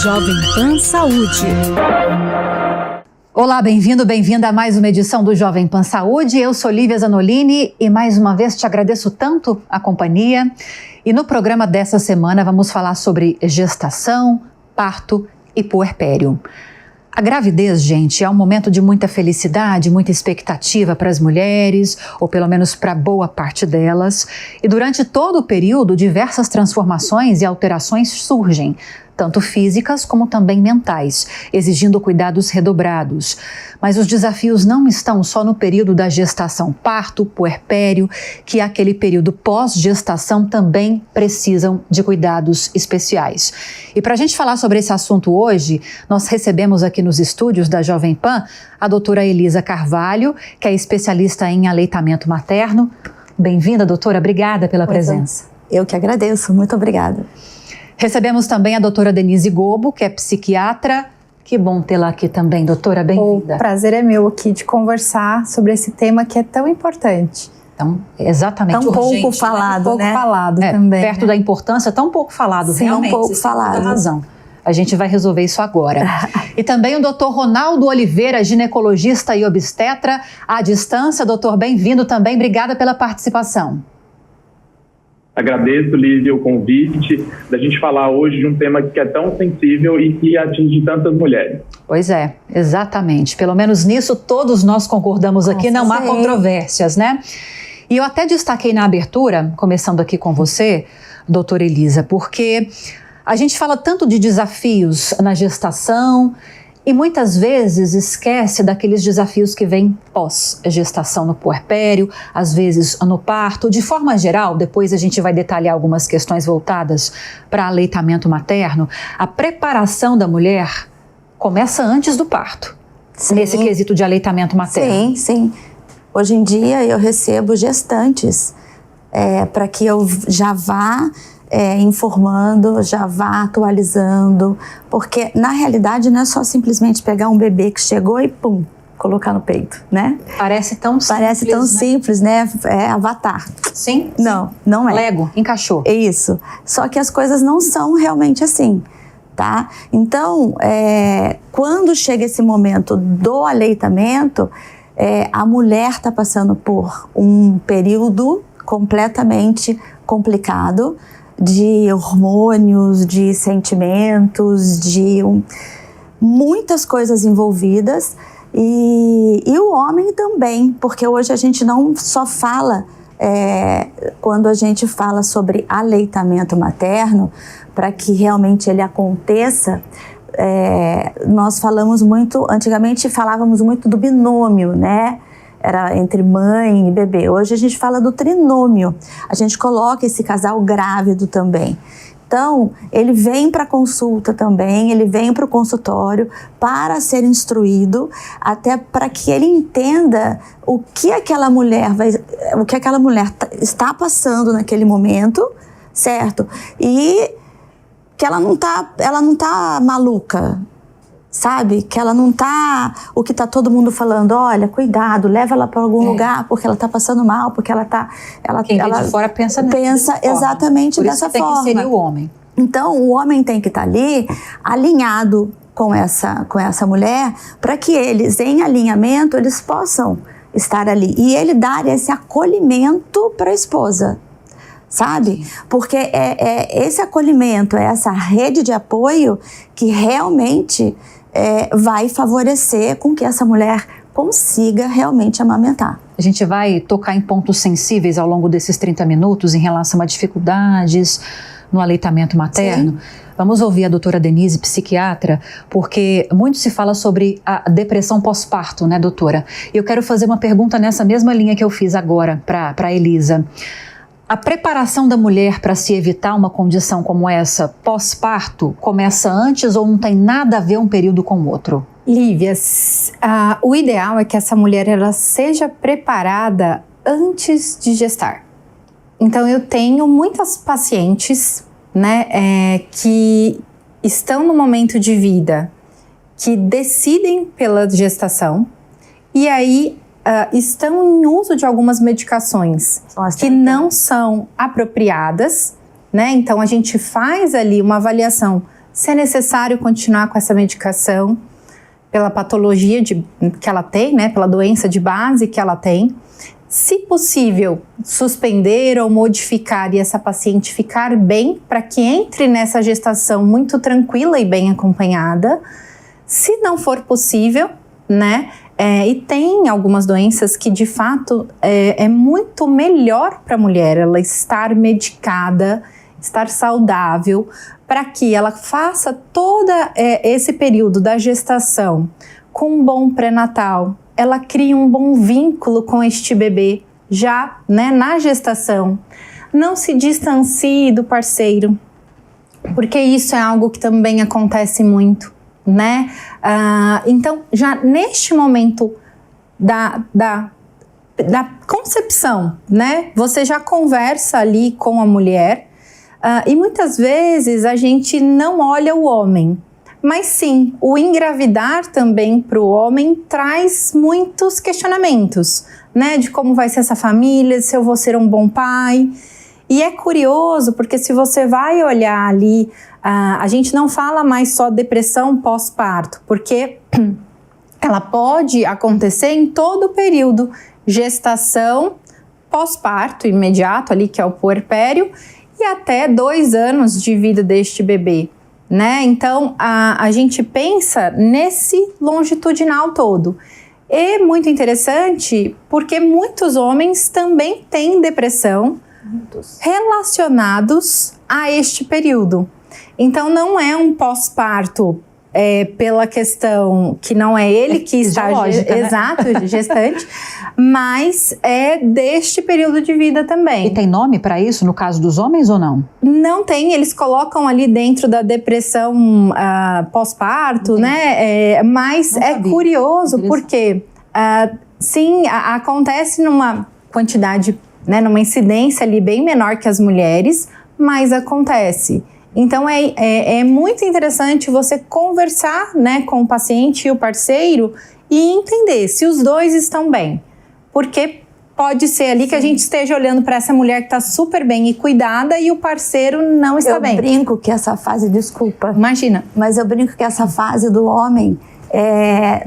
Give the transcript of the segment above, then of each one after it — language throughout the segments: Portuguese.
Jovem Pan Saúde. Olá, bem-vindo, bem-vinda a mais uma edição do Jovem Pan Saúde. Eu sou Lívia Zanolini e mais uma vez te agradeço tanto a companhia. E no programa dessa semana vamos falar sobre gestação, parto e puerpério. A gravidez, gente, é um momento de muita felicidade, muita expectativa para as mulheres, ou pelo menos para boa parte delas. E durante todo o período, diversas transformações e alterações surgem, tanto físicas como também mentais, exigindo cuidados redobrados. Mas os desafios não estão só no período da gestação, parto, puerpério, que é aquele período pós-gestação também precisam de cuidados especiais. E para a gente falar sobre esse assunto hoje, nós recebemos aqui nos estúdios da Jovem Pan a doutora Elisa Carvalho, que é especialista em aleitamento materno. Bem-vinda, doutora, obrigada pela presença. Eu que agradeço, muito obrigada. Recebemos também a doutora Denise Gobo, que é psiquiatra. Que bom tê-la aqui também, doutora, bem-vinda. O prazer é meu aqui de conversar sobre esse tema que é tão importante. Então, exatamente. Tão urgente, pouco falado, pouco né? falado também. Perto né? da importância, tão pouco falado, Sim, realmente. um pouco você tem toda falado. a razão. A gente vai resolver isso agora. E também o doutor Ronaldo Oliveira, ginecologista e obstetra à distância. Doutor, bem-vindo também. Obrigada pela participação. Agradeço, Lívia, o convite da gente falar hoje de um tema que é tão sensível e que atinge tantas mulheres. Pois é, exatamente. Pelo menos nisso todos nós concordamos aqui, não há controvérsias, né? E eu até destaquei na abertura, começando aqui com você, doutora Elisa, porque a gente fala tanto de desafios na gestação e muitas vezes esquece daqueles desafios que vêm pós-gestação no puerpério, às vezes no parto. De forma geral, depois a gente vai detalhar algumas questões voltadas para aleitamento materno. A preparação da mulher começa antes do parto, nesse quesito de aleitamento materno. Sim, sim. Hoje em dia eu recebo gestantes para que eu já vá informando, já vá atualizando, porque na realidade não é só simplesmente pegar um bebê que chegou e pum, colocar no peito, né? Parece tão simples. Parece tão simples, né? É Avatar. Sim? Não é. Lego, encaixou. É isso. Só que as coisas não são realmente assim, tá? Então, quando chega esse momento do aleitamento, a mulher está passando por um período completamente complicado, de hormônios, de sentimentos, de muitas coisas envolvidas e o homem também, porque hoje a gente não só fala, quando a gente fala sobre aleitamento materno, para que realmente ele aconteça, nós falamos muito, antigamente falávamos muito do binômio, né? Era entre mãe e bebê. Hoje a gente fala do trinômio. A gente coloca esse casal grávido também. Então, ele vem para a consulta também, ele vem para o consultório para ser instruído, até para que ele entenda o que aquela mulher está passando naquele momento, certo? E que ela não tá maluca. Sabe? Que ela não tá, o que tá todo mundo falando, olha, cuidado, leva ela para algum lugar, porque ela tá passando mal, porque ela tá... Quem vê de fora pensa exatamente dessa forma. Por isso que tem que ser o homem. Então, o homem tem que estar ali, alinhado com essa mulher, para que eles, em alinhamento, eles possam estar ali. E ele dar esse acolhimento para a esposa. Sabe? Porque esse acolhimento, essa rede de apoio que realmente vai favorecer com que essa mulher consiga realmente amamentar. A gente vai tocar em pontos sensíveis ao longo desses 30 minutos em relação a dificuldades no aleitamento materno. Sim. Vamos ouvir a doutora Denise, psiquiatra, porque muito se fala sobre a depressão pós-parto, né, doutora? E eu quero fazer uma pergunta nessa mesma linha que eu fiz agora para a Elisa. A preparação da mulher para se evitar uma condição como essa pós-parto começa antes ou não tem nada a ver um período com o outro? Lívia, o ideal é que essa mulher ela seja preparada antes de gestar. Então eu tenho muitas pacientes, né, que estão no momento de vida que decidem pela gestação e aí estão em uso de algumas medicações que não são apropriadas, né? Então a gente faz ali uma avaliação se é necessário continuar com essa medicação pela patologia que ela tem, né, pela doença de base que ela tem. Se possível, suspender ou modificar e essa paciente ficar bem para que entre nessa gestação muito tranquila e bem acompanhada. Se não for possível, né, e tem algumas doenças que de fato é muito melhor para a mulher ela estar medicada, estar saudável, para que ela faça todo esse período da gestação com um bom pré-natal, ela cria um bom vínculo com este bebê já, né, na gestação. Não se distancie do parceiro, porque isso é algo que também acontece muito, né? Então, já neste momento da concepção, né, você já conversa ali com a mulher, e muitas vezes a gente não olha o homem, mas sim, o engravidar também para o homem traz muitos questionamentos, né, de como vai ser essa família, se eu vou ser um bom pai. E é curioso, porque se você vai olhar ali, a gente não fala mais só depressão pós-parto, porque ela pode acontecer em todo o período, gestação, pós-parto imediato ali, que é o puerpério, e até 2 anos de vida deste bebê, né? Então, a gente pensa nesse longitudinal todo. É muito interessante, porque muitos homens também têm depressão relacionados a este período. Então, não é um pós-parto pela questão que não é ele que está gestante, mas é deste período de vida também. E tem nome para isso no caso dos homens ou não? Não tem, eles colocam ali dentro da depressão pós-parto, né? Mas é curioso porque sim, acontece numa quantidade, né, numa incidência ali bem menor que as mulheres, mas acontece. Então é muito interessante você conversar, né, com o paciente e o parceiro e entender se os dois estão bem. Porque pode ser ali que a gente esteja olhando para essa mulher que está super bem e cuidada e o parceiro não está bem. Eu brinco que essa fase, desculpa. Imagina. Mas eu brinco que essa fase do homem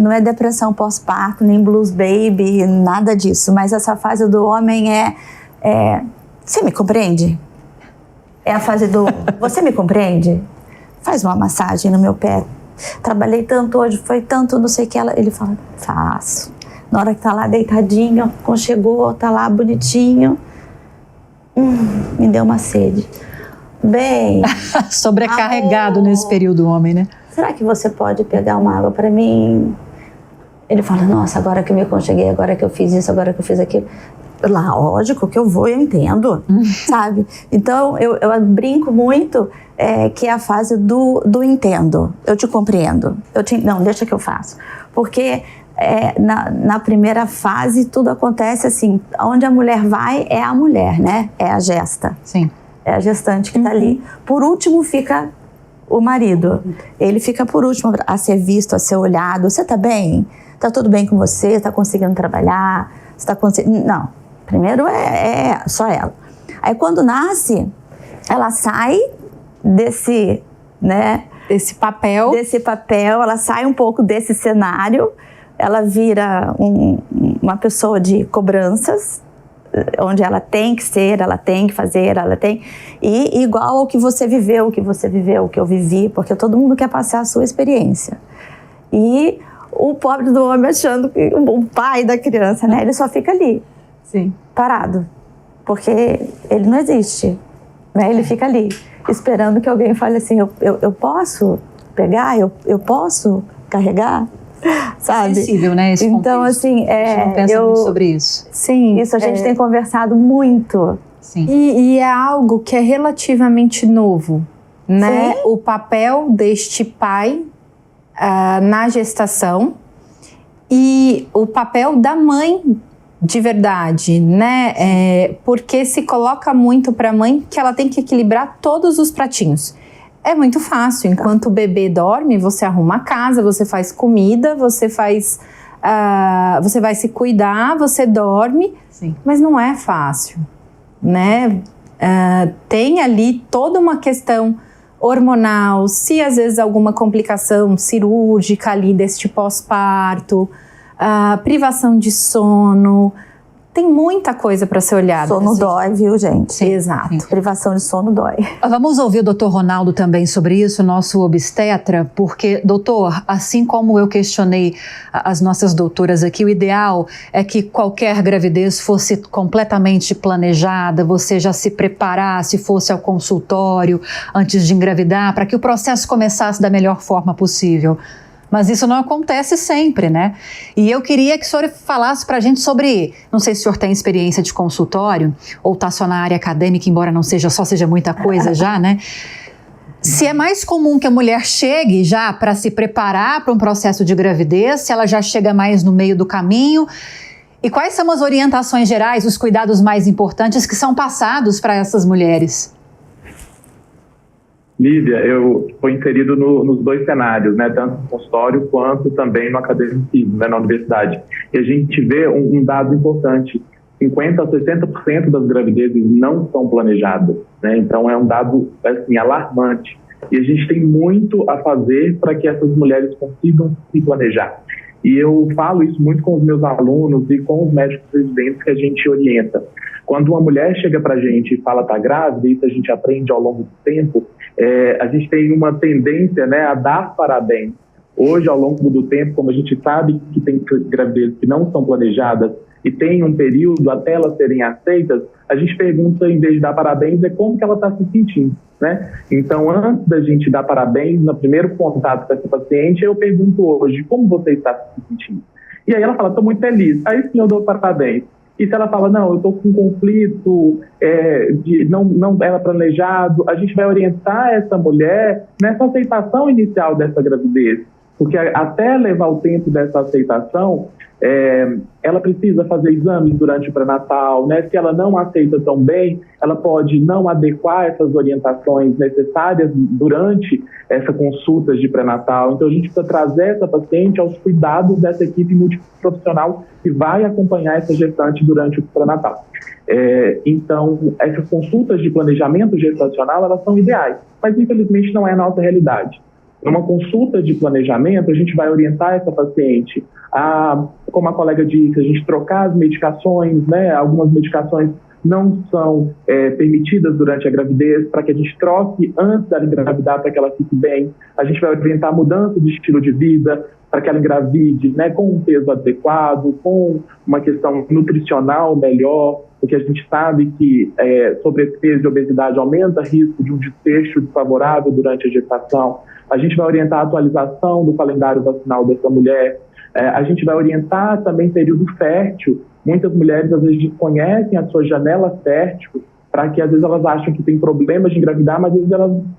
não é depressão pós-parto, nem blues baby, nada disso. Mas essa fase do homem você me compreende? É a fase do você me compreende? Faz uma massagem no meu pé. Trabalhei tanto hoje, foi tanto, não sei o que. Ele fala, faço. Na hora que tá lá deitadinho, aconchegou, tá lá bonitinho. Me deu uma sede. Bem... Sobrecarregado nesse período, homem, né? Será que você pode pegar uma água para mim? Ele fala, nossa, agora que eu me aconcheguei, agora que eu fiz isso, agora que eu fiz aquilo. Lógico que eu vou, eu entendo, sabe? Então, eu brinco muito que é a fase do entendo. Eu te compreendo. Não, deixa que eu faço. Porque na primeira fase, tudo acontece assim, onde a mulher vai é a mulher, né? É a gesta. Sim. É a gestante que tá ali. Por último fica o marido. Ele fica por último a ser visto, a ser olhado. Você tá bem? Tá tudo bem com você? Tá conseguindo trabalhar? Você tá conseguindo... Não. Primeiro é só ela. Aí quando nasce, ela sai desse, né? Desse papel, ela sai um pouco desse cenário, ela vira uma pessoa de cobranças, onde ela tem que ser, ela tem que fazer, e igual ao que você viveu, o que eu vivi, porque todo mundo quer passar a sua experiência. E o pobre do homem achando que o pai da criança, né? Ele só fica ali. Sim. Parado, porque ele não existe, né? Ele fica ali, esperando que alguém fale assim, eu posso pegar, eu posso carregar, sabe? Sensível, né? Esse então, contexto. assim, a gente não pensa muito sobre isso. Sim, isso a gente tem conversado muito. Sim. E é algo que é relativamente novo, né? Sim. O papel deste pai na gestação e o papel da mãe de verdade, né? Porque se coloca muito para a mãe que ela tem que equilibrar todos os pratinhos. É muito fácil, enquanto o bebê dorme, você arruma a casa, você faz comida, você vai se cuidar, você dorme. Sim. Mas não é fácil, né? Tem ali toda uma questão hormonal, se às vezes alguma complicação cirúrgica ali deste pós-parto, privação de sono. Tem muita coisa para ser olhada. Sono dói, viu, gente? Sim, exato. Privação de sono dói. Vamos ouvir o doutor Ronaldo também sobre isso, nosso obstetra, porque, doutor, assim como eu questionei as nossas doutoras aqui, o ideal é que qualquer gravidez fosse completamente planejada, você já se preparasse, fosse ao consultório antes de engravidar, para que o processo começasse da melhor forma possível. Mas isso não acontece sempre, né? E eu queria que o senhor falasse para a gente sobre, não sei se o senhor tem experiência de consultório ou está só na área acadêmica, embora não seja muita coisa já, né? Se é mais comum que a mulher chegue já para se preparar para um processo de gravidez, se ela já chega mais no meio do caminho, e quais são as orientações gerais, os cuidados mais importantes que são passados para essas mulheres? Lívia, eu fui inserido nos dois cenários, né, tanto no consultório quanto também no academicismo, né, na universidade. E a gente vê um dado importante: 50% a 60% das gravidezes não são planejadas, né, então é um dado assim, alarmante. E a gente tem muito a fazer para que essas mulheres consigam se planejar. E eu falo isso muito com os meus alunos e com os médicos residentes que a gente orienta. Quando uma mulher chega para a gente e fala está grávida, isso a gente aprende ao longo do tempo, a gente tem uma tendência, né, a dar parabéns. Hoje, ao longo do tempo, como a gente sabe que tem gravidezes que não são planejadas e tem um período até elas serem aceitas, a gente pergunta, em vez de dar parabéns, como que ela está se sentindo, né? Então, antes da gente dar parabéns, no primeiro contato com essa paciente, eu pergunto hoje, como você está se sentindo? E aí ela fala, estou muito feliz. Aí sim eu dou parabéns. E se ela fala, não, eu estou com um conflito, não era planejado, a gente vai orientar essa mulher nessa aceitação inicial dessa gravidez. Porque até levar o tempo dessa aceitação, ela precisa fazer exames durante o pré-natal, né? Se ela não aceita tão bem, ela pode não adequar essas orientações necessárias durante essa consulta de pré-natal. Então, a gente precisa trazer essa paciente aos cuidados dessa equipe multiprofissional que vai acompanhar essa gestante durante o pré-natal. Então, essas consultas de planejamento gestacional, elas são ideais, mas infelizmente não é a nossa realidade. Numa consulta de planejamento, a gente vai orientar essa paciente a, como a colega disse, a gente trocar as medicações, né? Algumas medicações não são permitidas durante a gravidez, para que a gente troque antes dela engravidar, para que ela fique bem. A gente vai orientar a mudança de estilo de vida, para que ela engravide, né, com um peso adequado, com uma questão nutricional melhor, porque a gente sabe que sobrepeso e obesidade aumenta o risco de um desfecho desfavorável durante a gestação. A gente vai orientar a atualização do calendário vacinal dessa mulher. A gente vai orientar também período fértil. Muitas mulheres, às vezes, desconhecem a sua janela fértil, para que, às vezes, elas acham que tem problemas de engravidar, mas,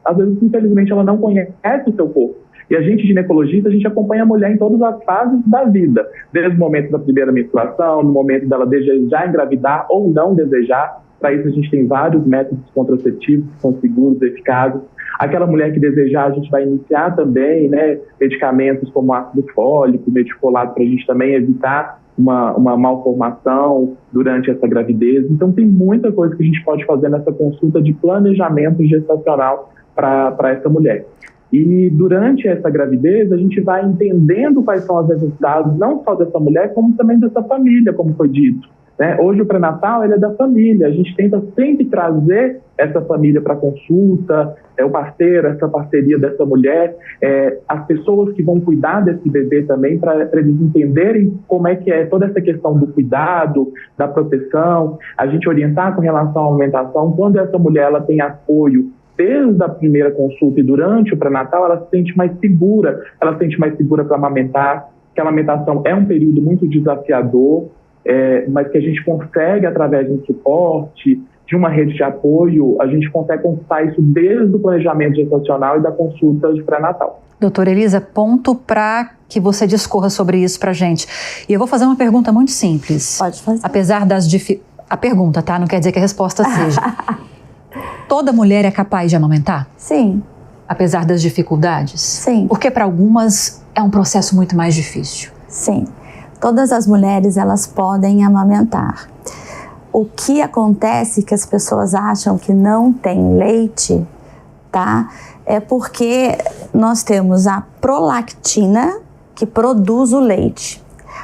às vezes, infelizmente, ela não conhece o seu corpo. E a gente, ginecologista, a gente acompanha a mulher em todas as fases da vida, desde o momento da primeira menstruação, no momento dela desejar engravidar ou não desejar. Para isso, a gente tem vários métodos contraceptivos que são seguros, eficazes. Aquela mulher que desejar, a gente vai iniciar também, né, medicamentos como ácido fólico, metilfolato, para a gente também evitar uma malformação durante essa gravidez. Então, tem muita coisa que a gente pode fazer nessa consulta de planejamento gestacional para essa mulher. E durante essa gravidez, a gente vai entendendo quais são as necessidades, não só dessa mulher, como também dessa família, como foi dito. Hoje o pré-natal ele é da família, a gente tenta sempre trazer essa família para a consulta, o parceiro, essa parceria dessa mulher, as pessoas que vão cuidar desse bebê também, para eles entenderem como é que é toda essa questão do cuidado, da proteção, a gente orientar com relação à alimentação. Quando essa mulher ela tem apoio desde a primeira consulta e durante o pré-natal, ela se sente mais segura, para amamentar, que a amamentação é um período muito desafiador, mas que a gente consegue, através de um suporte, de uma rede de apoio, a gente consegue conquistar isso desde o planejamento gestacional e da consulta de pré-natal. Doutora Elisa, ponto para que você discorra sobre isso para a gente. E eu vou fazer uma pergunta muito simples. Pode fazer. Apesar das a pergunta, tá? Não quer dizer que a resposta seja. Toda mulher é capaz de amamentar? Sim. Apesar das dificuldades? Sim. Porque para algumas é um processo muito mais difícil. Sim. Todas as mulheres, elas podem amamentar. O que acontece que as pessoas acham que não tem leite, tá? É porque nós temos a prolactina, que produz o leite.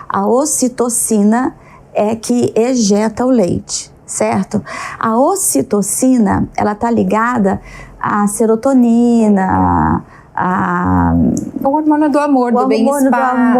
A ocitocina é que ejeta o leite, certo? A ocitocina, ela tá ligada à serotonina, o hormônio do amor, do bem-estar.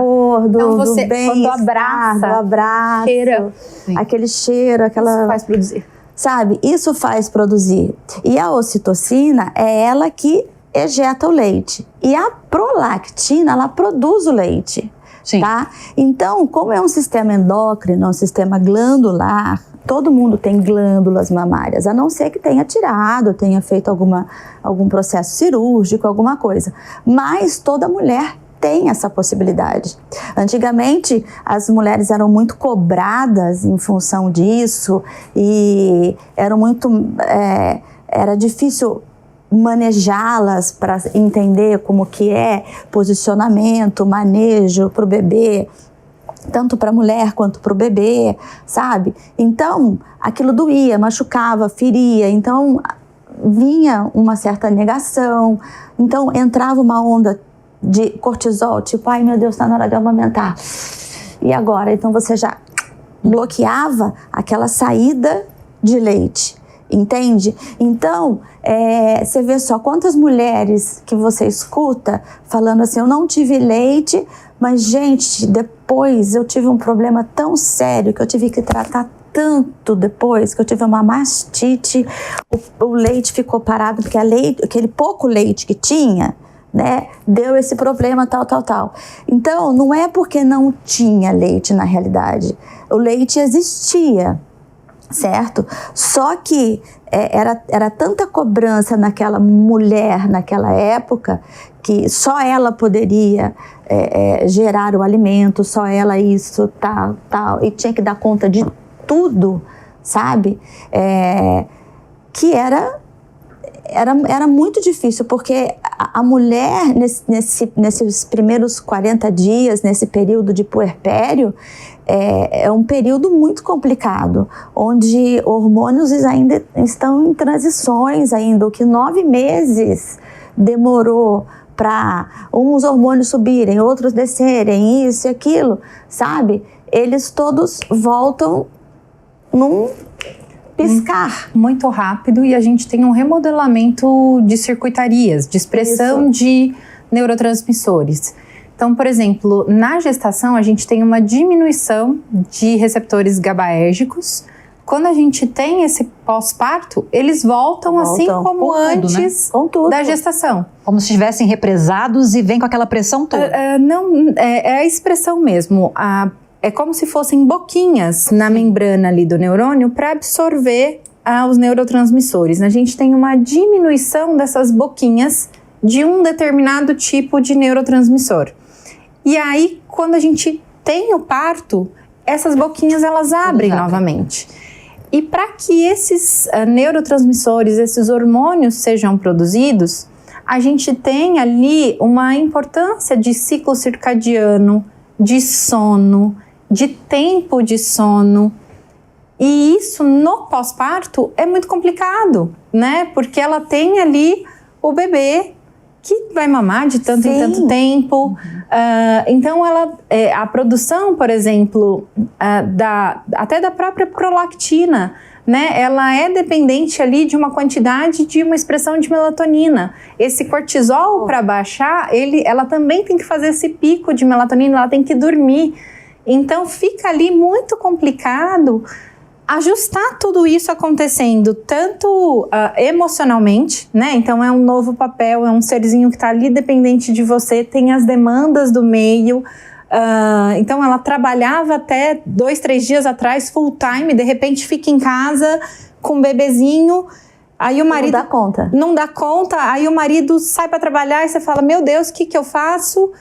Então você, do bem quando abraça, do abraço, cheira. aquele cheiro, aquela... Isso faz produzir. Sabe, isso faz produzir. E a ocitocina é ela que ejeta o leite. E a prolactina, ela produz o leite. Sim. Tá? Então, como é um sistema endócrino, um sistema glandular, todo mundo tem glândulas mamárias, a não ser que tenha tirado, tenha feito algum processo cirúrgico, alguma coisa. Mas toda mulher tem essa possibilidade. Antigamente, as mulheres eram muito cobradas em função disso e era difícil manejá-las para entender como que é posicionamento, manejo para o bebê, tanto para a mulher quanto para o bebê, sabe? Então, aquilo doía, machucava, feria, então vinha uma certa negação, então entrava uma onda de cortisol, tipo, ai meu Deus, está na hora de amamentar. E agora? Então você já bloqueava aquela saída de leite. Entende? Então, você vê só quantas mulheres que você escuta falando assim, eu não tive leite, mas gente, depois eu tive um problema tão sério que eu tive que tratar tanto depois, que eu tive uma mastite, o leite ficou parado, porque aquele pouco leite que tinha, né, deu esse problema, tal. Então, não é porque não tinha leite na realidade, o leite existia, certo? Só que era tanta cobrança naquela mulher, naquela época, que só ela poderia gerar o alimento, só ela isso, tal, e tinha que dar conta de tudo, sabe? Que era muito difícil, porque a mulher, nesses primeiros 40 dias, nesse período de puerpério, é um período muito complicado, onde hormônios ainda estão em transições ainda, o que 9 meses demorou para uns hormônios subirem, outros descerem, isso e aquilo, sabe? Eles todos voltam num piscar. Muito rápido, e a gente tem um remodelamento de circuitarias, de expressão de neurotransmissores. Então, por exemplo, na gestação a gente tem uma diminuição de receptores GABAérgicos. Quando a gente tem esse pós-parto, eles voltam assim como antes da gestação. Como se estivessem represados e vem com aquela pressão toda. Não, é a expressão mesmo. É como se fossem boquinhas na membrana ali do neurônio para absorver os neurotransmissores. A gente tem uma diminuição dessas boquinhas de um determinado tipo de neurotransmissor. E aí, quando a gente tem o parto, essas boquinhas elas abrem novamente. E para que esses neurotransmissores, esses hormônios sejam produzidos, a gente tem ali uma importância de ciclo circadiano, de sono, de tempo de sono. E isso no pós-parto é muito complicado, né? Porque ela tem ali o bebê que vai mamar de tanto em tanto tempo. Então, a produção, por exemplo, até da própria prolactina, né? Ela é dependente ali de uma quantidade de uma expressão de melatonina. Esse cortisol, para baixar, ela também tem que fazer esse pico de melatonina, ela tem que dormir. Então, fica ali muito complicado ajustar tudo isso acontecendo, tanto emocionalmente, né? Então é um novo papel, é um serzinho que está ali dependente de você, tem as demandas do meio. Então ela trabalhava até 2, 3 dias atrás, full time, de repente fica em casa com um bebezinho, aí o marido... Não dá conta, aí o marido sai para trabalhar e você fala, meu Deus, o que eu faço?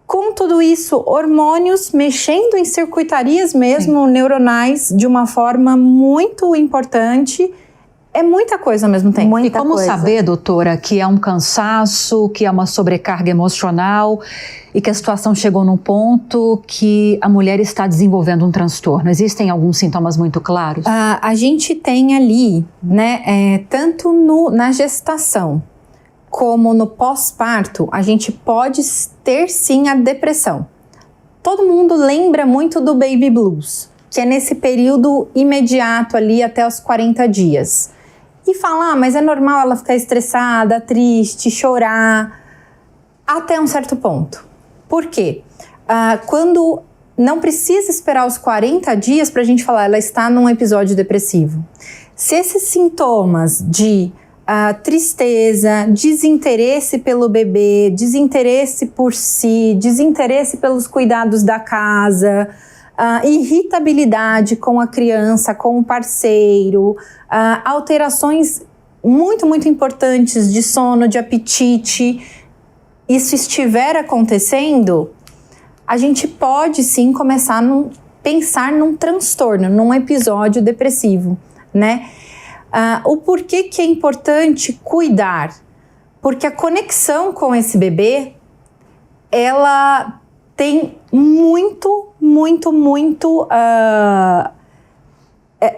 Com tudo isso, hormônios mexendo em circuitarias mesmo, neuronais, de uma forma muito importante. É muita coisa ao mesmo tempo. E como saber, doutora, que é um cansaço, que é uma sobrecarga emocional e que a situação chegou num ponto que a mulher está desenvolvendo um transtorno? Existem alguns sintomas muito claros? A gente tem ali, né, tanto na gestação, como no pós-parto, a gente pode ter sim a depressão. Todo mundo lembra muito do baby blues, que é nesse período imediato ali até os 40 dias. E fala, mas é normal ela ficar estressada, triste, chorar, até um certo ponto. Por quê? Quando não precisa esperar os 40 dias para a gente falar, ela está num episódio depressivo. Se esses sintomas de tristeza, desinteresse pelo bebê, desinteresse por si, desinteresse pelos cuidados da casa, irritabilidade com a criança, com o parceiro, alterações muito, muito importantes de sono, de apetite, isso estiver acontecendo, a gente pode sim começar a pensar num transtorno, num episódio depressivo, né? O porquê que é importante cuidar? Porque a conexão com esse bebê, ela tem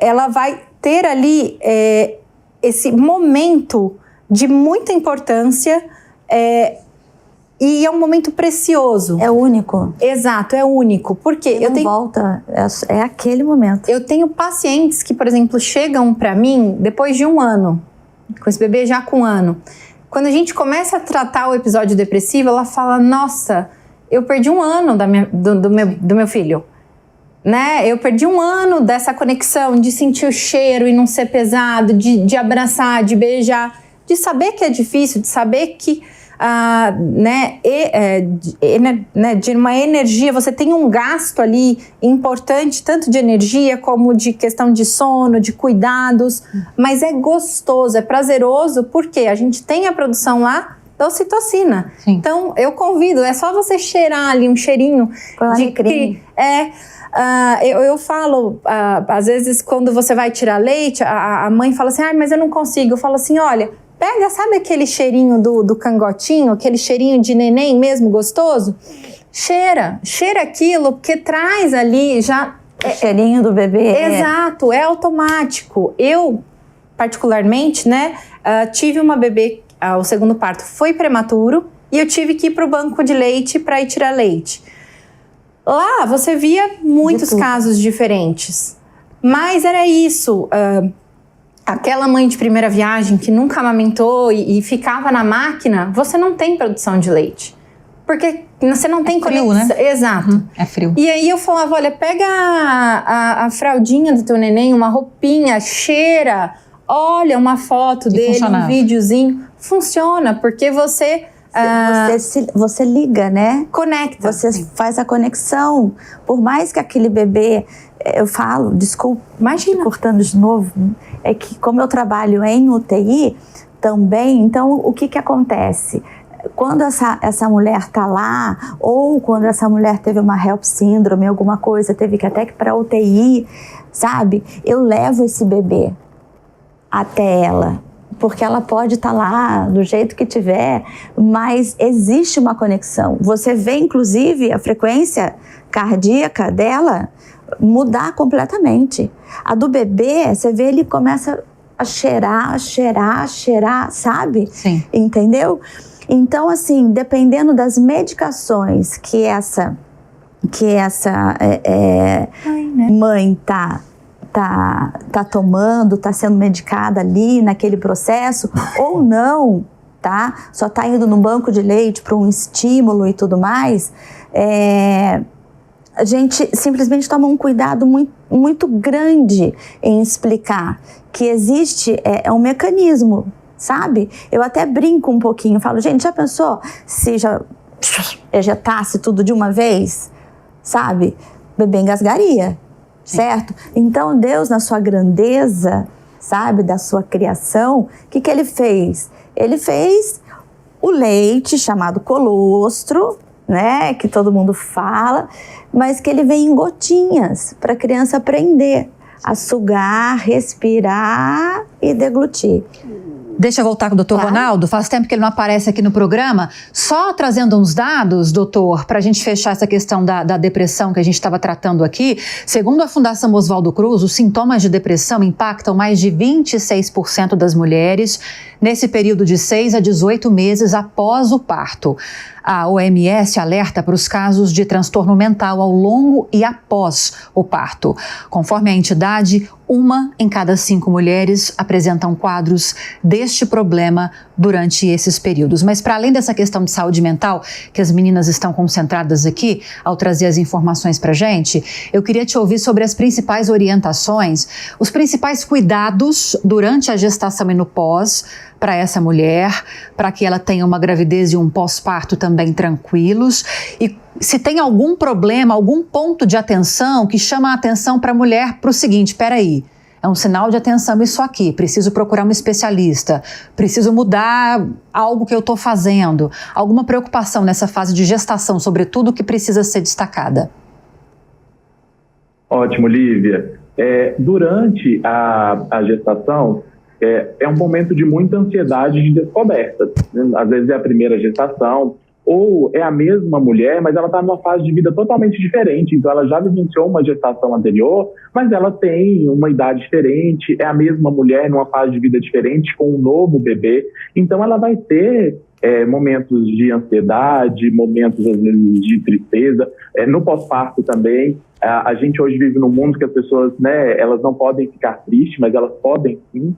ela vai ter ali esse momento de muita importância e é um momento precioso. É único. Exato, é único. Porque volta, é aquele momento. Eu tenho pacientes que, por exemplo, chegam para mim depois de 1 ano, com esse bebê já com 1 ano. Quando a gente começa a tratar o episódio depressivo, ela fala, nossa, eu perdi 1 ano do meu filho. Né? Eu perdi 1 ano dessa conexão, de sentir o cheiro e não ser pesado, de abraçar, de beijar, de saber que é difícil, de saber que de uma energia, você tem um gasto ali importante, tanto de energia como de questão de sono, de cuidados, mas é gostoso, é prazeroso, porque a gente tem a produção lá da ocitocina. Sim. Então, eu convido, é só você cheirar ali um cheirinho de creme. Eu falo, às vezes quando você vai tirar leite, a mãe fala assim, mas eu não consigo. Eu falo assim, olha, pega, sabe aquele cheirinho do cangotinho, aquele cheirinho de neném mesmo gostoso? Cheira aquilo, porque traz ali já... O cheirinho do bebê. Exato, é automático. Eu, particularmente, né, tive uma bebê, o segundo parto foi prematuro, e eu tive que ir para o banco de leite para ir tirar leite. Lá você via muitos casos diferentes, mas era isso. Aquela mãe de primeira viagem que nunca amamentou e ficava na máquina, você não tem produção de leite. Porque você não tem frio, conexão. Né? Exato. É frio. E aí eu falava, olha, pega a fraldinha do teu neném, uma roupinha, cheira, olha uma foto dele, um videozinho. Funciona, porque você... Você liga, né? Conecta. Você faz a conexão. Por mais que aquele bebê... Eu falo, desculpa, imagina, cortando de novo, é que como eu trabalho em UTI também, então o que acontece? Quando essa mulher tá lá, ou quando essa mulher teve uma HELP síndrome, alguma coisa, teve que até que para UTI, sabe? Eu levo esse bebê até ela, porque ela pode estar lá do jeito que tiver, mas existe uma conexão. Você vê, inclusive, a frequência cardíaca dela mudar completamente. A do bebê, você vê, ele começa a cheirar, sabe? Sim. Entendeu? Então, assim, dependendo das medicações que essa mãe tá tomando, tá sendo medicada ali naquele processo, ou não, tá? Só tá indo no banco de leite para um estímulo e tudo mais, a gente simplesmente toma um cuidado muito, muito grande em explicar que existe um mecanismo, sabe? Eu até brinco um pouquinho, falo, gente, já pensou se já ejetasse tudo de uma vez, sabe? O bebê engasgaria, certo? Então Deus, na sua grandeza, sabe, da sua criação, o que ele fez? Ele fez o leite chamado colostro, né, que todo mundo fala, mas que ele vem em gotinhas para a criança aprender a sugar, respirar e deglutir. Deixa eu voltar com o doutor Ronaldo, faz tempo que ele não aparece aqui no programa. Só trazendo uns dados, doutor, para a gente fechar essa questão da depressão que a gente estava tratando aqui. Segundo a Fundação Oswaldo Cruz, os sintomas de depressão impactam mais de 26% das mulheres nesse período de 6 a 18 meses após o parto. A OMS alerta para os casos de transtorno mental ao longo e após o parto. Conforme a entidade, 1 em cada 5 mulheres apresentam quadros deste problema durante esses períodos. Mas para além dessa questão de saúde mental, que as meninas estão concentradas aqui ao trazer as informações para a gente, eu queria te ouvir sobre as principais orientações, os principais cuidados durante a gestação e no pós, para essa mulher, para que ela tenha uma gravidez e um pós-parto também tranquilos. E se tem algum problema, algum ponto de atenção que chama a atenção para a mulher para o seguinte, peraí, é um sinal de atenção isso aqui, preciso procurar um especialista, preciso mudar algo que eu estou fazendo, alguma preocupação nessa fase de gestação, sobretudo, que precisa ser destacada. Ótimo, Lívia. Durante a gestação, é um momento de muita ansiedade de descoberta. Às vezes é a primeira gestação, ou é a mesma mulher, mas ela está numa fase de vida totalmente diferente. Então ela já vivenciou uma gestação anterior, mas ela tem uma idade diferente, é a mesma mulher numa fase de vida diferente, com um novo bebê. Então ela vai ter momentos de ansiedade, momentos às vezes de tristeza, no pós-parto também. A gente hoje vive num mundo que as pessoas, elas não podem ficar tristes, mas elas podem sim.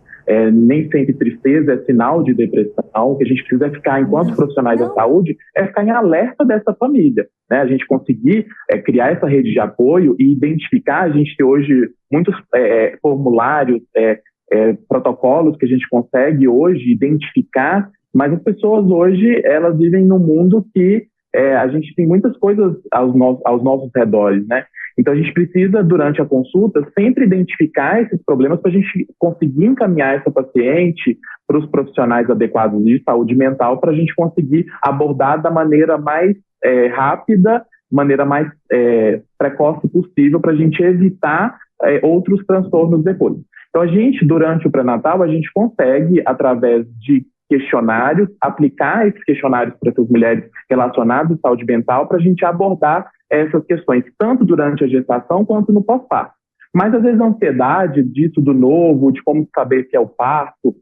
Nem sempre tristeza é sinal de depressão. O que a gente precisa ficar, enquanto profissionais da saúde, é ficar em alerta dessa família, né? A gente conseguir criar essa rede de apoio e identificar. A gente tem hoje muitos formulários, protocolos que a gente consegue hoje identificar, mas as pessoas hoje, elas vivem num mundo que a gente tem muitas coisas aos nossos redores, né? Então, a gente precisa, durante a consulta, sempre identificar esses problemas para a gente conseguir encaminhar essa paciente para os profissionais adequados de saúde mental, para a gente conseguir abordar da maneira mais rápida, maneira mais precoce possível, para a gente evitar outros transtornos depois. Então, a gente, durante o pré-natal, a gente consegue, através de questionários, aplicar esses questionários para essas mulheres relacionadas à saúde mental, para a gente abordar essas questões, tanto durante a gestação quanto no pós-parto. Mas, às vezes, a ansiedade disso do novo, de como saber se é o parto,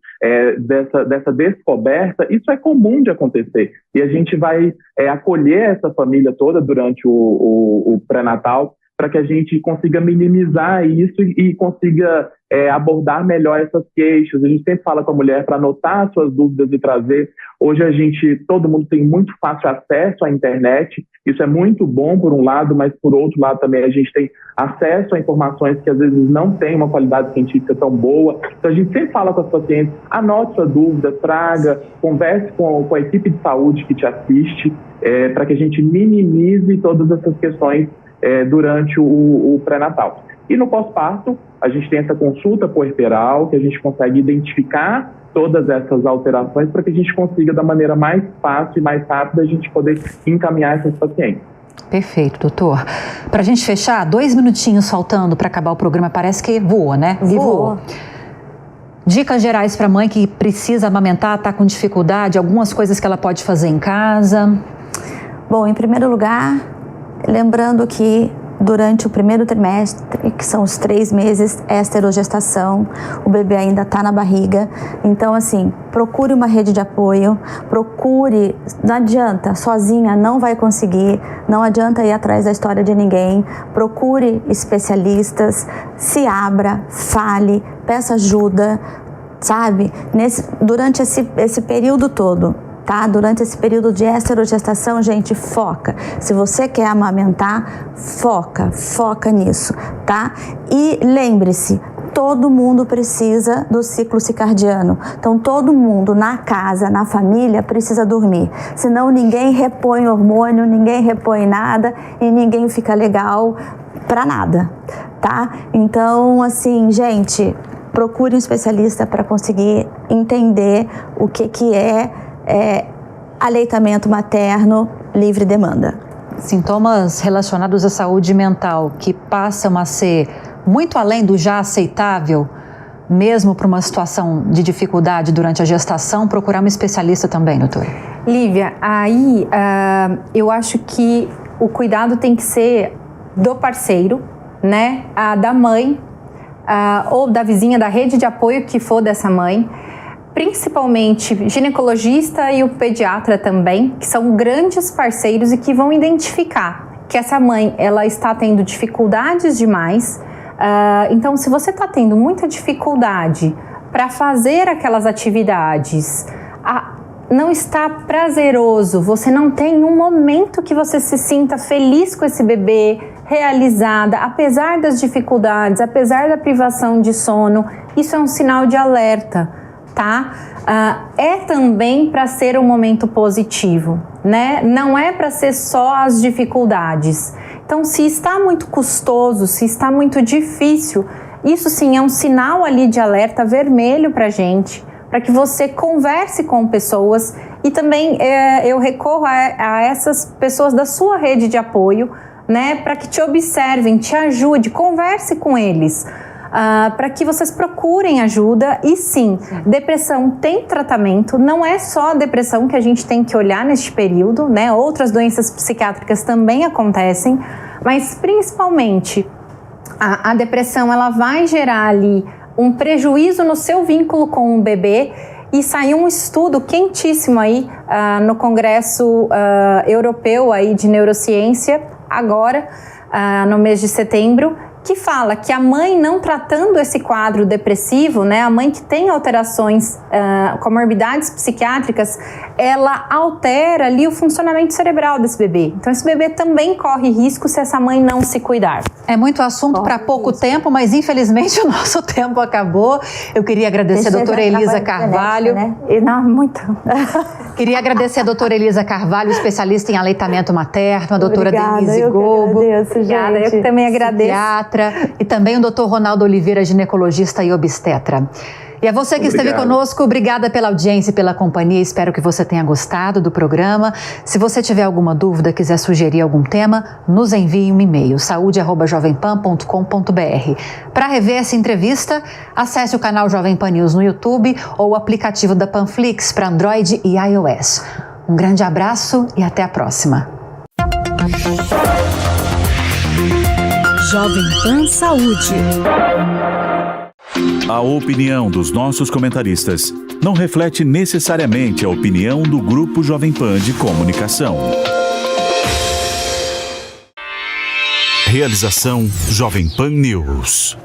dessa descoberta, isso é comum de acontecer. E a gente vai acolher essa família toda durante o pré-natal, para que a gente consiga minimizar isso e consiga abordar melhor essas queixas. A gente sempre fala com a mulher para anotar suas dúvidas e trazer. Hoje todo mundo tem muito fácil acesso à internet. Isso é muito bom por um lado, mas por outro lado também a gente tem acesso a informações que às vezes não tem uma qualidade científica tão boa. Então a gente sempre fala com as pacientes, anote sua dúvida, traga, converse com a equipe de saúde que te assiste, para que a gente minimize todas essas questões durante o pré-natal. E no pós-parto, a gente tem essa consulta puerperal, que a gente consegue identificar todas essas alterações para que a gente consiga, da maneira mais fácil e mais rápida, a gente poder encaminhar essas pacientes. Perfeito, doutor. Para a gente fechar, 2 minutinhos faltando para acabar o programa, parece que voa, né? Voa. Dicas gerais para a mãe que precisa amamentar, está com dificuldade, algumas coisas que ela pode fazer em casa. Bom, em primeiro lugar, lembrando que durante o primeiro trimestre, que são os 3 meses, é esterogestação, o bebê ainda está na barriga. Então, assim, procure uma rede de apoio, não adianta, sozinha não vai conseguir, não adianta ir atrás da história de ninguém, procure especialistas, se abra, fale, peça ajuda, sabe? Durante esse período todo. Tá? Durante esse período de esterogestação, gente, foca. Se você quer amamentar, foca nisso, tá? E lembre-se, todo mundo precisa do ciclo circadiano. Então, todo mundo na casa, na família, precisa dormir. Senão, ninguém repõe hormônio, ninguém repõe nada e ninguém fica legal pra nada, tá? Então, assim, gente, procure um especialista para conseguir entender o que é aleitamento materno livre demanda. Sintomas relacionados à saúde mental que passam a ser muito além do já aceitável mesmo para uma situação de dificuldade durante a gestação, procurar um especialista também, doutora? Lívia, aí eu acho que o cuidado tem que ser do parceiro, né? Da mãe, ou da vizinha, da rede de apoio que for dessa mãe, principalmente ginecologista e o pediatra também, que são grandes parceiros e que vão identificar que essa mãe ela está tendo dificuldades demais. Então, se você está tendo muita dificuldade para fazer aquelas atividades, não está prazeroso, você não tem um momento que você se sinta feliz com esse bebê, realizada, apesar das dificuldades, apesar da privação de sono, isso é um sinal de alerta, tá? É também para ser um momento positivo, né? Não é para ser só as dificuldades. Então, se está muito custoso, se está muito difícil, isso sim é um sinal ali de alerta vermelho para a gente, para que você converse com pessoas e também eu recorro a essas pessoas da sua rede de apoio, né, para que te observem, te ajude, converse com eles. Para que vocês procurem ajuda. E sim, depressão tem tratamento, não é só a depressão que a gente tem que olhar neste período, né? Outras doenças psiquiátricas também acontecem, mas principalmente a depressão ela vai gerar ali um prejuízo no seu vínculo com o bebê. E saiu um estudo quentíssimo aí no Congresso Europeu aí de Neurociência, agora no mês de setembro, que fala que a mãe não tratando esse quadro depressivo, né, a mãe que tem alterações, comorbidades psiquiátricas, ela altera ali o funcionamento cerebral desse bebê. Então esse bebê também corre risco se essa mãe não se cuidar. É muito assunto para pouco tempo, mas infelizmente o nosso tempo acabou. Eu queria agradecer a doutora Elisa Carvalho. Né? Não, muito. Queria agradecer a doutora Elisa Carvalho, especialista em aleitamento materno, a doutora Obrigada, Denise eu Gobo. agradeço, Obrigada, gente. eu também agradeço. E também o doutor Ronaldo Oliveira, ginecologista e obstetra. E a você que esteve conosco, obrigada pela audiência e pela companhia. Espero que você tenha gostado do programa. Se você tiver alguma dúvida, quiser sugerir algum tema, nos envie um e-mail, saude@jovempan.com.br. Para rever essa entrevista, acesse o canal Jovem Pan News no YouTube ou o aplicativo da Panflix para Android e iOS. Um grande abraço e até a próxima. Jovem Pan Saúde. A opinião dos nossos comentaristas não reflete necessariamente a opinião do Grupo Jovem Pan de Comunicação. Realização Jovem Pan News.